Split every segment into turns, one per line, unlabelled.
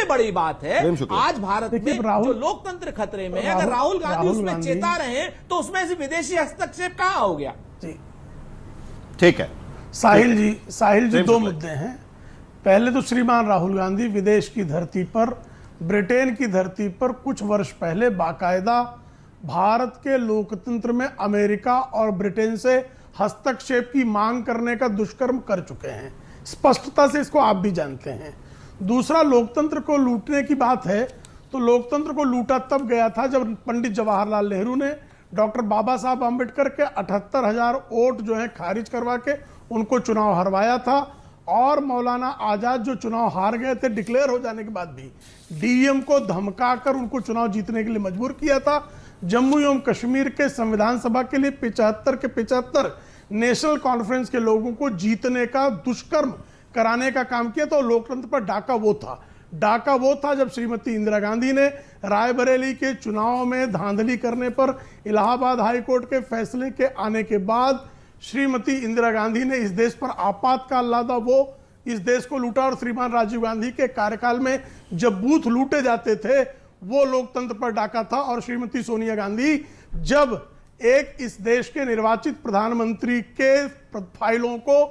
सबसे बड़ी बात है आज भारत में जो लोकतंत्र खतरे में है, अगर राहुल गांधी उसमें चेता रहे तो उसमें से विदेशी हस्तक्षेप कहां हो गया?
ठीक है
साहिल जी दो मुद्दे हैं। पहले तो श्रीमान राहुल गांधी विदेश की धरती पर, ब्रिटेन की धरती पर कुछ वर्ष पहले बाकायदा भारत के लोकतंत्र में अमेरिका और ब्रिटेन से हस्तक्षेप की मांग करने का दुष्कर्म कर चुके हैं। स्पष्टता से इसको आप भी जानते हैं। दूसरा, लोकतंत्र को लूटने की बात है तो लोकतंत्र को लूटा तब गया था जब पंडित जवाहरलाल नेहरू ने डॉक्टर बाबा साहब आम्बेडकर के 78,000 वोट जो है खारिज करवा के उनको चुनाव हरवाया था, और मौलाना आजाद जो चुनाव हार गए थे डिक्लेयर हो जाने के बाद भी डीएम को धमकाकर उनको चुनाव जीतने के लिए मजबूर किया था। जम्मू एवं कश्मीर के संविधान सभा के लिए 75 के 75 नेशनल कॉन्फ्रेंस के लोगों को जीतने का दुष्कर्म कराने का काम किया। तो लोकतंत्र पर डाका वो था जब श्रीमती इंदिरा गांधी ने रायबरेली के चुनाव में धांधली करने पर इलाहाबाद हाईकोर्ट के फैसले के आने के बाद श्रीमती इंदिरा गांधी ने इस देश पर आपातकाल लादा, वो इस देश को लूटा। और श्रीमान राजीव गांधी के कार्यकाल में जब बूथ लूटे जाते थे वो लोकतंत्र पर डाका था। और श्रीमती सोनिया गांधी जब एक इस देश के निर्वाचित प्रधानमंत्री के फाइलों को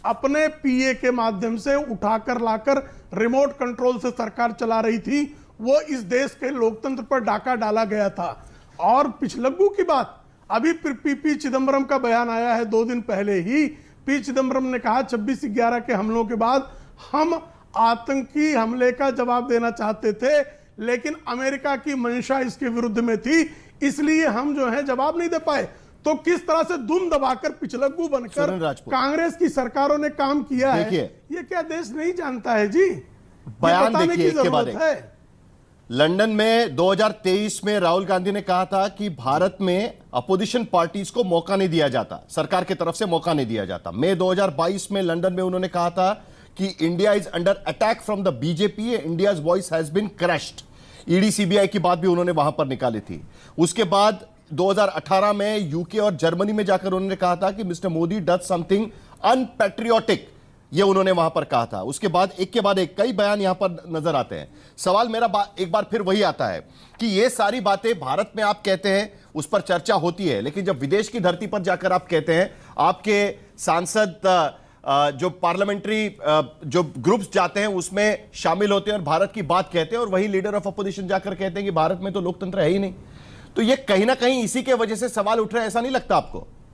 अपने पीए के माध्यम से उठाकर लाकर रिमोट कंट्रोल से सरकार चला रही थी, वो इस देश के लोकतंत्र पर डाका डाला गया था। और पिछलग्गू की बात, अभी पी चिदम्बरम का बयान आया है 2 दिन पहले ही। पी चिदम्बरम ने कहा 26/11 के हमलों के बाद हम आतंकी हमले का जवाब देना चाहते थे, लेकिन अमेरिका की मंशा इसके विरुद्ध में थी, इसलिए हम जो है जवाब नहीं दे पाए। तो किस तरह से दुम दबाकर पिछलग्गू बनकर कांग्रेस की सरकारों ने काम किया है, ये क्या देश नहीं जानता है जी?
बयान देखिए इसके बारे में। लंदन में 2023 में राहुल गांधी ने कहा था कि भारत में अपोजिशन पार्टीज को मौका नहीं दिया जाता, सरकार की तरफ से मौका नहीं दिया जाता। मई 2022 में लंदन में उन्होंने कहा था कि India is under attack from the BJP, India's voice has been crushed. ED CBI की बात भी उन्होंने वहां पर निकाली थी। उसके बाद 2018 में यूके और जर्मनी में जाकर उन्होंने कहा था कि मिस्टर मोदी डज समथिंग अनपैट्रियोटिक, ये उन्होंने वहां पर कहा था। उसके बाद एक के बाद एक कई बयान यहां पर नजर आते हैं। सवाल मेरा एक बार फिर वही आता है कि ये सारी बातें भारत में आप कहते हैं उस पर चर्चा होती है, लेकिन जब विदेश की धरती पर जाकर आप कहते हैं, आपके सांसद जो पार्लियामेंट्री जो ग्रुप्स जाते हैं उसमें शामिल होते हैं और भारत की बात कहते हैं, और वही लीडर ऑफ अपोजिशन जाकर कहते हैं कि भारत में तो लोकतंत्र है ही नहीं, तो ये कहीं ना कहीं इसी के वजह से सवाल उठ रहे हैं, ऐसा नहीं लगता आपको?